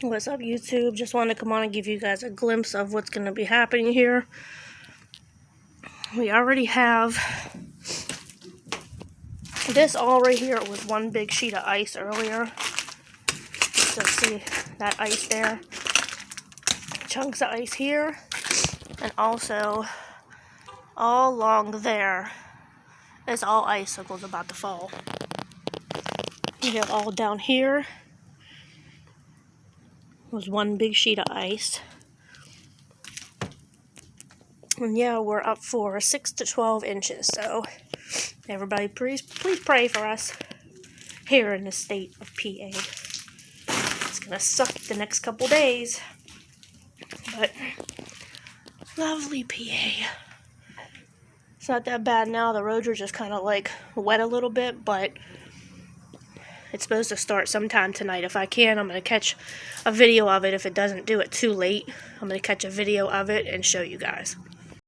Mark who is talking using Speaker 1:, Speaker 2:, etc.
Speaker 1: What's up, YouTube? Just wanted to come on and give you guys a glimpse of what's going to be happening here. We already have this all right here. It was one big sheet of ice earlier. So see that ice there? Chunks of ice here. And also all along there is all icicles about to fall. We have all down here was one big sheet of ice. And yeah, we're up for 6 to 12 inches. So everybody, please pray for us here in the state of PA. It's gonna suck the next couple days, but lovely PA. It's not that bad now. The roads are just kind of like wet a little bit, but it's supposed to start sometime tonight. If I can, I'm going to catch a video of it. If it doesn't do it too late, I'm going to catch a video of it and show you guys.